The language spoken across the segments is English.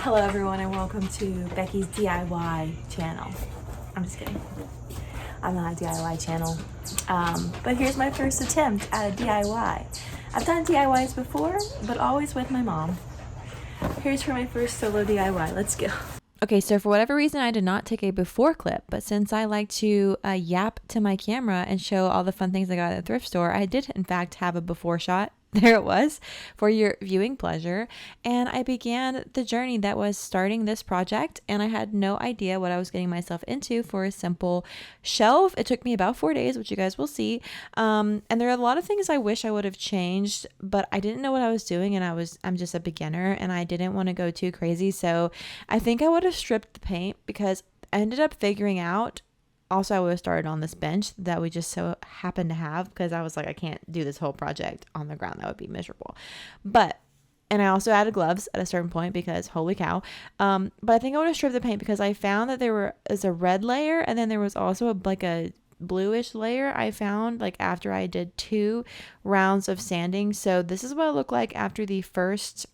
Hello everyone and welcome to Becky's DIY channel. I'm just kidding. I'm not a DIY channel. But here's my first attempt at a DIY. I've done DIYs before, but always with my mom. Here's for my first solo DIY. Let's go. Okay, so for whatever reason, I did not take a before clip, but since I like to yap to my camera and show all the fun things I got at the thrift store, I did in fact have a before shot. There it was for your viewing pleasure. And I began the journey that was starting this project, and I had no idea what I was getting myself into for a simple shelf. It took me about 4 days, which you guys will see. And there are a lot of things I wish I would have changed, but I didn't know what I was doing, and I'm just a beginner and I didn't want to go too crazy. So I think I would have stripped the paint because I ended up figuring out. Also, I would have started on this bench that we just so happened to have because I was like, I can't do this whole project on the ground. That would be miserable. And I also added gloves at a certain point because holy cow. But I think I would have stripped the paint because I found that there was a red layer and then there was also a bluish layer I found like after I did 2 rounds of sanding. So this is what it looked like after the first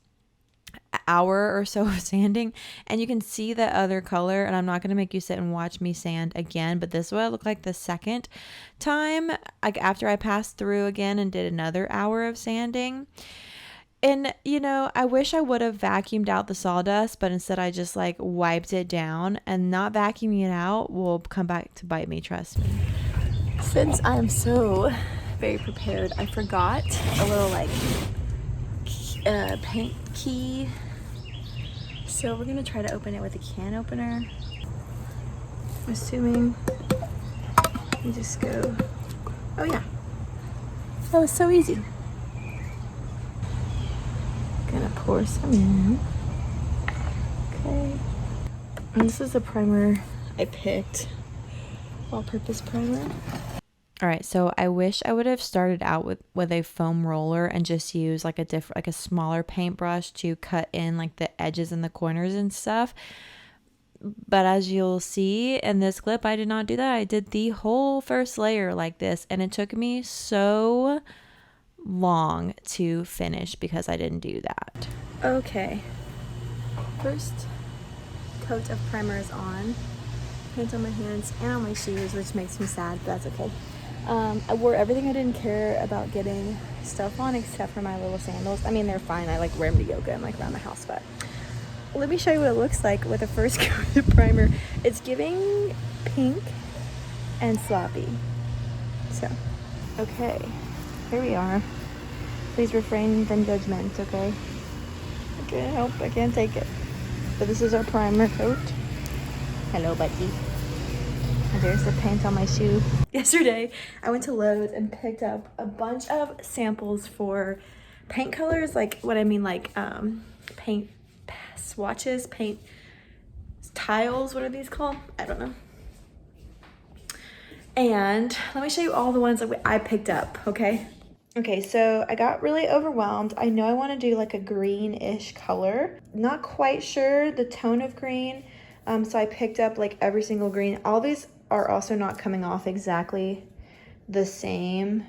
hour or so of sanding, and you can see the other color, and I'm not going to make you sit and watch me sand again, but this is what it looked like the second time, like after I passed through again and did another hour of sanding. And you know, I wish I would have vacuumed out the sawdust, but instead I just like wiped it down, and not vacuuming it out will come back to bite me, trust me. Since I am so very prepared, I forgot a little like paint key, so we're gonna try to open it with a can opener. I'm assuming you just go, oh yeah, that was so easy. Gonna pour some in. Okay, and this is a primer I picked, all-purpose primer. All right, so I wish I would have started out with a foam roller and just use like a smaller paintbrush to cut in like the edges and the corners and stuff. But as you'll see in this clip, I did not do that. I did the whole first layer like this, and it took me so long to finish because I didn't do that. Okay, first coat of primer is on. Paint on my hands and on my shoes, which makes me sad, but that's okay. I wore everything I didn't care about getting stuff on except for my little sandals. I mean, they're fine. I like wear them to yoga and like around the house, but let me show you what it looks like with the first coat of primer. It's giving pink and sloppy. So, okay, here we are. Please refrain from judgment, okay? Okay, nope, I can't take it. But this is our primer coat. Hello, buddy. And there's the paint on my shoe. Yesterday, I went to Lowe's and picked up a bunch of samples for paint colors, like what I mean, like paint swatches, paint tiles, what are these called? I don't know. And let me show you all the ones that I picked up, okay? Okay, so I got really overwhelmed. I know I want to do like a greenish color. Not quite sure the tone of green. So I picked up like every single green. All these are also not coming off exactly the same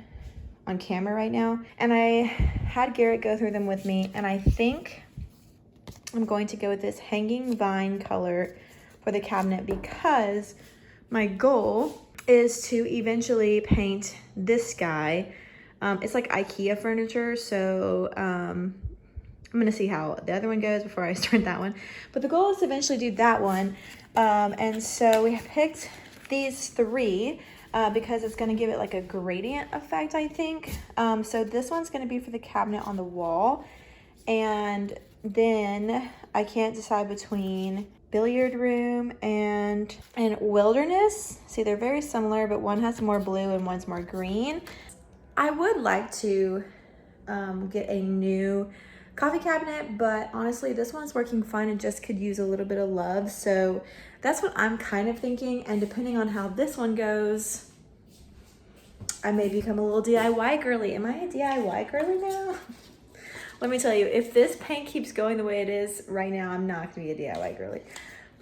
on camera right now. And I had Garrett go through them with me, and I think I'm going to go with this hanging vine color for the cabinet because my goal is to eventually paint this guy. It's like IKEA furniture, so I'm gonna see how the other one goes before I start that one. But the goal is to eventually do that one. And so we have picked these 3 because it's gonna give it like a gradient effect, I think. So this one's gonna be for the cabinet on the wall. And then I can't decide between billiard room and wilderness. See, they're very similar, but one has more blue and one's more green. I would like to get a new coffee cabinet, but honestly this one's working fine and just could use a little bit of love, so that's what I'm kind of thinking. And depending on how this one goes, I may become a little DIY girly. Am I a DIY girly now? Let me tell you, if this paint keeps going the way it is right now, I'm not gonna be a DIY girly.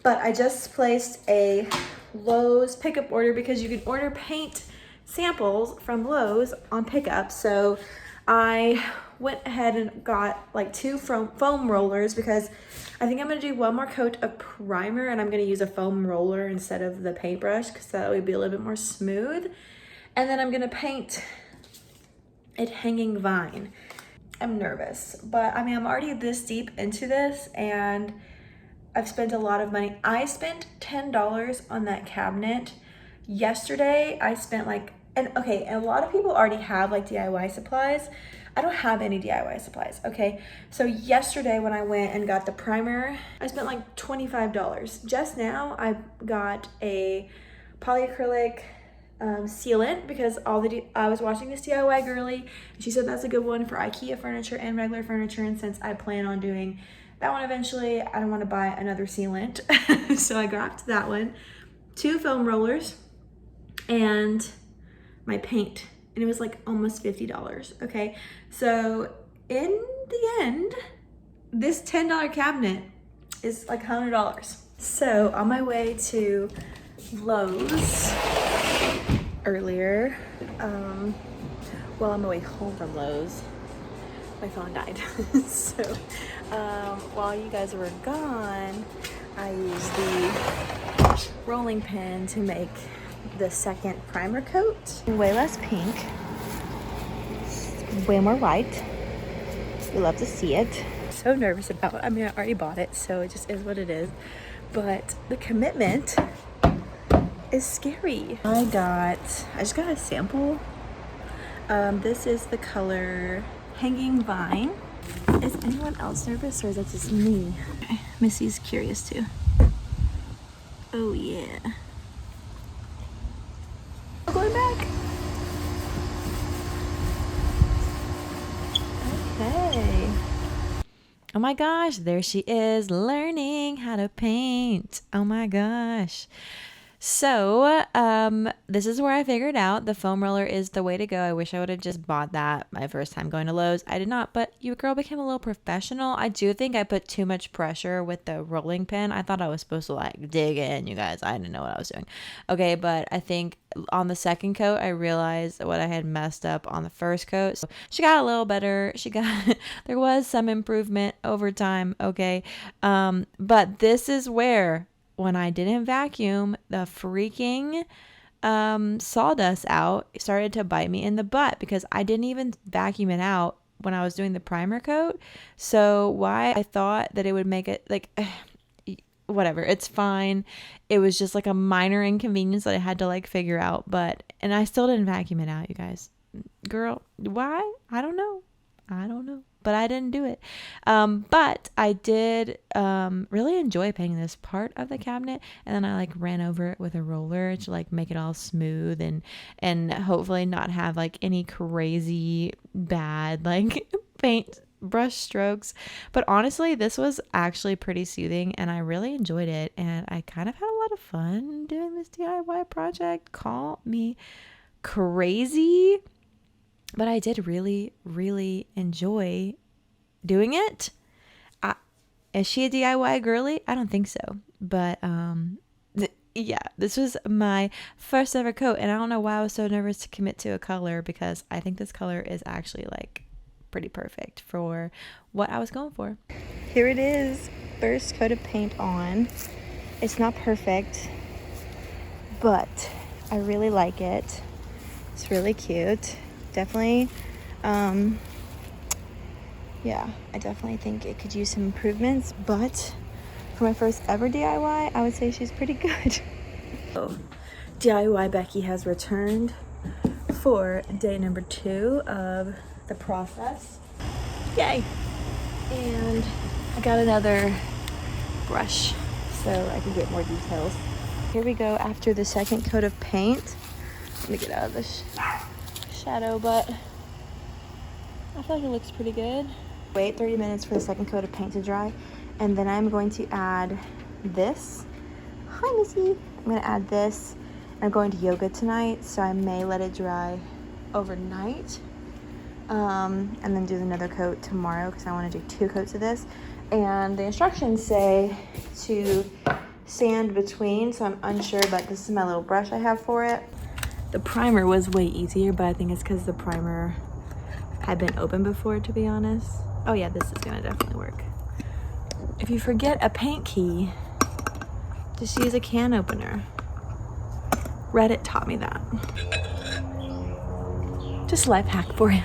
But I just placed a Lowe's pickup order because you can order paint samples from Lowe's on pickup. So I went ahead and got like 2 foam rollers because I think I'm gonna do 1 more coat of primer, and I'm gonna use a foam roller instead of the paintbrush because that would be a little bit more smooth. And then I'm gonna paint it Hanging Vine. I'm nervous, but I mean, I'm already this deep into this and I've spent a lot of money. I spent $10 on that cabinet. Yesterday, I spent like, and okay, a lot of people already have like DIY supplies. I don't have any DIY supplies, okay? So yesterday when I went and got the primer, I spent like $25. Just now, I got a polyacrylic sealant because I was watching this DIY girly and she said that's a good one for IKEA furniture and regular furniture, and since I plan on doing that one eventually, I don't want to buy another sealant. So I grabbed that one, 2 foam rollers, and my paint, and it was like almost $50. Okay, so in the end, this $10 cabinet is like $100. So on my way to Lowe's earlier, well, on my way home from Lowe's, my phone died. So while you guys were gone, I used the rolling pin to make the second primer coat. Way less pink, way more white. We love to see it. So nervous about it. I mean, I already bought it, so it just is what it is. But the commitment is scary. I just got a sample. This is the color Hanging Vine. Is anyone else nervous or is that just me? Okay, Missy's curious too. Oh yeah. I'm going back. Okay. Oh my gosh, there she is learning how to paint. Oh my gosh. So this is where I figured out the foam roller is the way to go. I wish I would have just bought that my first time going to Lowe's. I did not, but your girl became a little professional. I do think I put too much pressure with the rolling pin. I thought I was supposed to like dig in, you guys. I didn't know what I was doing. Okay, but I think on the second coat, I realized what I had messed up on the first coat. So she got a little better. There was some improvement over time, okay? But this is where, when I didn't vacuum, the freaking sawdust out started to bite me in the butt because I didn't even vacuum it out when I was doing the primer coat. So why I thought that it would make it like whatever, it's fine. It was just like a minor inconvenience that I had to like figure out, and I still didn't vacuum it out, you guys. Girl, why? I don't know, but I didn't do it. But I did really enjoy painting this part of the cabinet, and then I like ran over it with a roller to like make it all smooth and hopefully not have like any crazy bad like paint brush strokes. But honestly, this was actually pretty soothing and I really enjoyed it, and I kind of had a lot of fun doing this DIY project. Call me crazy, but I did really, really enjoy doing it. Is she a DIY girly? I don't think so. But yeah, this was my first ever coat, and I don't know why I was so nervous to commit to a color because I think this color is actually like pretty perfect for what I was going for. Here it is, first coat of paint on. It's not perfect, but I really like it. It's really cute. Definitely, yeah, I definitely think it could use some improvements, but for my first ever DIY, I would say she's pretty good. So, DIY Becky has returned for day number 2 of the process. Yay! And I got another brush so I can get more details. Here we go after the second coat of paint. Let me get out of this shadow, but I feel like it looks pretty good. Wait 30 minutes for the second coat of paint to dry, and then I'm going to add this. Hi, Missy. I'm going to add this. I'm going to yoga tonight, so I may let it dry overnight, and then do another coat tomorrow because I want to do 2 coats of this. And the instructions say to sand between, so I'm unsure, but this is my little brush I have for it. The primer was way easier, but I think it's because the primer had been open before, to be honest. Oh yeah, this is gonna definitely work. If you forget a paint key, just use a can opener. Reddit taught me that. Just a life hack for you.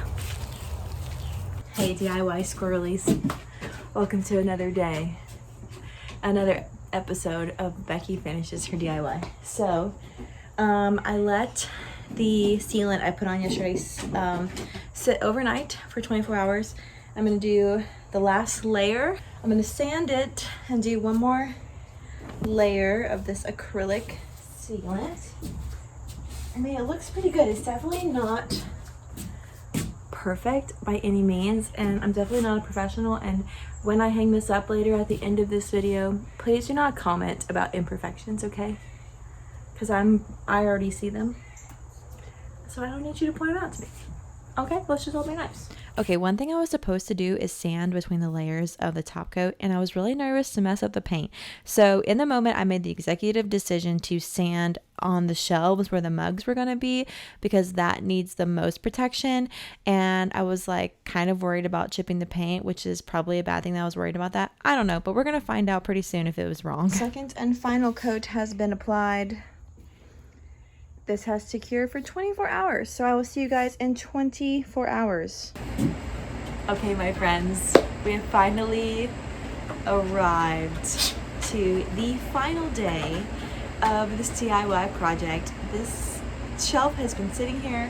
Hey DIY squirrelies. Welcome to another day. Another episode of Becky Finishes Her DIY. So, I let the sealant I put on yesterday sit overnight for 24 hours. I'm gonna do the last layer. I'm gonna sand it and do one more layer of this acrylic sealant. I mean, it looks pretty good. It's definitely not perfect by any means, and I'm definitely not a professional, and when I hang this up later at the end of this video, please do not comment about imperfections, okay? Because I already see them, so I don't need you to point them out to me. Okay, let's just all be nice. Okay, one thing I was supposed to do is sand between the layers of the top coat, and I was really nervous to mess up the paint. So in the moment, I made the executive decision to sand on the shelves where the mugs were going to be, because that needs the most protection. And I was like kind of worried about chipping the paint, which is probably a bad thing that I was worried about that. I don't know, but we're going to find out pretty soon if it was wrong. Second and final coat has been applied. This has to cure for 24 hours. So I will see you guys in 24 hours. Okay, my friends, we have finally arrived to the final day of this DIY project. This shelf has been sitting here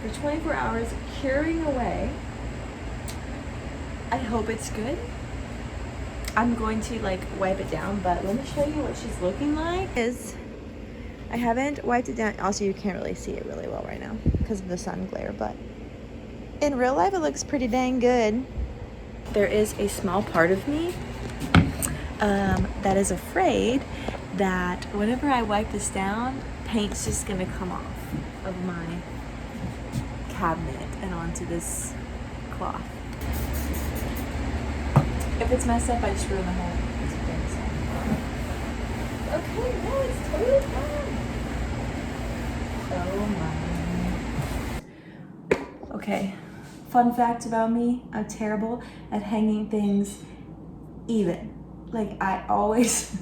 for 24 hours, curing away. I hope it's good. I'm going to like wipe it down, but let me show you what she's looking like. I haven't wiped it down. Also, you can't really see it really well right now because of the sun glare, but in real life, it looks pretty dang good. There is a small part of me that is afraid that whenever I wipe this down, paint's just gonna come off of my cabinet and onto this cloth. If it's messed up, I just ruin the whole thing. Okay, no, it's totally fine. Oh my. Okay, fun fact about me, I'm terrible at hanging things even. Like I always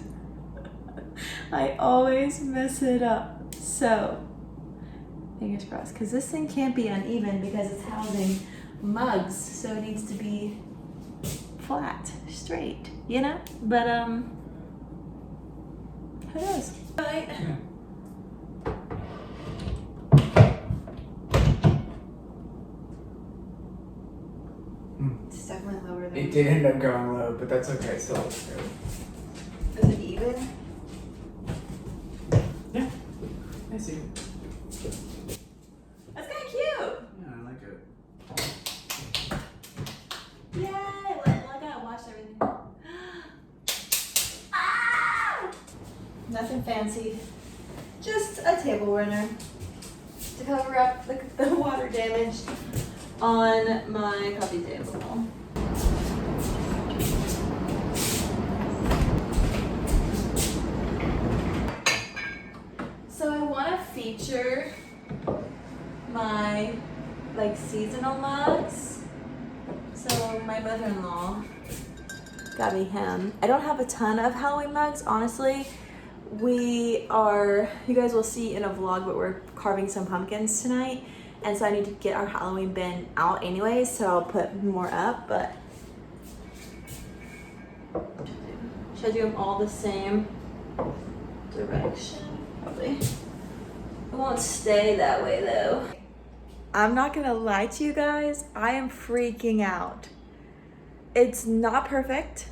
mess it up. So fingers crossed, because this thing can't be uneven because it's housing mugs, so it needs to be flat, straight, you know? But who knows? Right. Yeah. It's definitely lower than it did end up going low, but that's okay. Still looks good. Is it even? Yeah, I see. That's kind of cute. Yeah, I like it. Yay! I gotta wash everything. Ah! Nothing fancy. Just a table runner to cover up the water damage on my coffee table. So I want to feature my like seasonal mugs. So my mother-in-law got me him. I don't have a ton of Halloween mugs, honestly. You guys will see in a vlog, but we're carving some pumpkins tonight. And so I need to get our Halloween bin out anyway, so I'll put more up, but should I do them all the same direction? Probably. It won't stay that way though. I'm not gonna lie to you guys, I am freaking out. It's not perfect.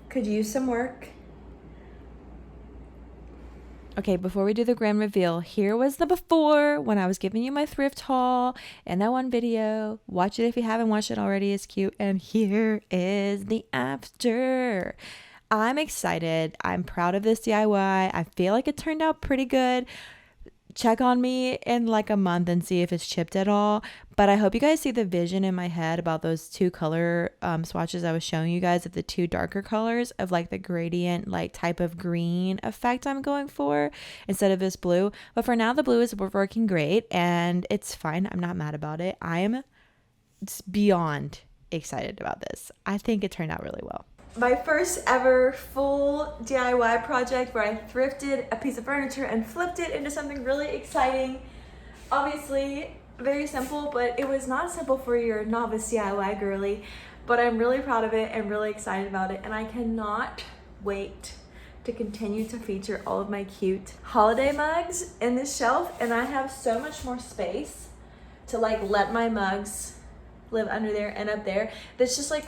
Could use some work. Okay, before we do the grand reveal, here was the before when I was giving you my thrift haul and that one video. Watch it if you haven't watched it already, it's cute. And here is the after. I'm excited. I'm proud of this DIY. I feel like it turned out pretty good. Check on me in like a month and see if it's chipped at all. But I hope you guys see the vision in my head about those two color swatches I was showing you guys of the two darker colors of like the gradient like type of green effect I'm going for instead of this blue. But for now, the blue is working great and it's fine. I'm not mad about it. I am beyond excited about this. I think it turned out really well. My first ever full DIY project where I thrifted a piece of furniture and flipped it into something really exciting. Obviously, very simple, but it was not simple for your novice DIY girly. But I'm really proud of it and really excited about it, and I cannot wait to continue to feature all of my cute holiday mugs in this shelf. And I have so much more space to like let my mugs live under there and up there. That's just like,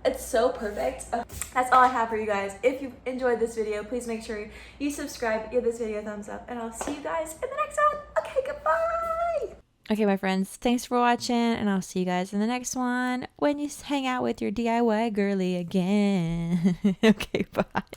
it's so perfect. That's all I have for you guys. If you enjoyed this video, please make sure you subscribe, give this video a thumbs up, and I'll see you guys in the next one. Okay, goodbye. Okay, my friends, thanks for watching, and I'll see you guys in the next one when you hang out with your DIY girly again. Okay, bye.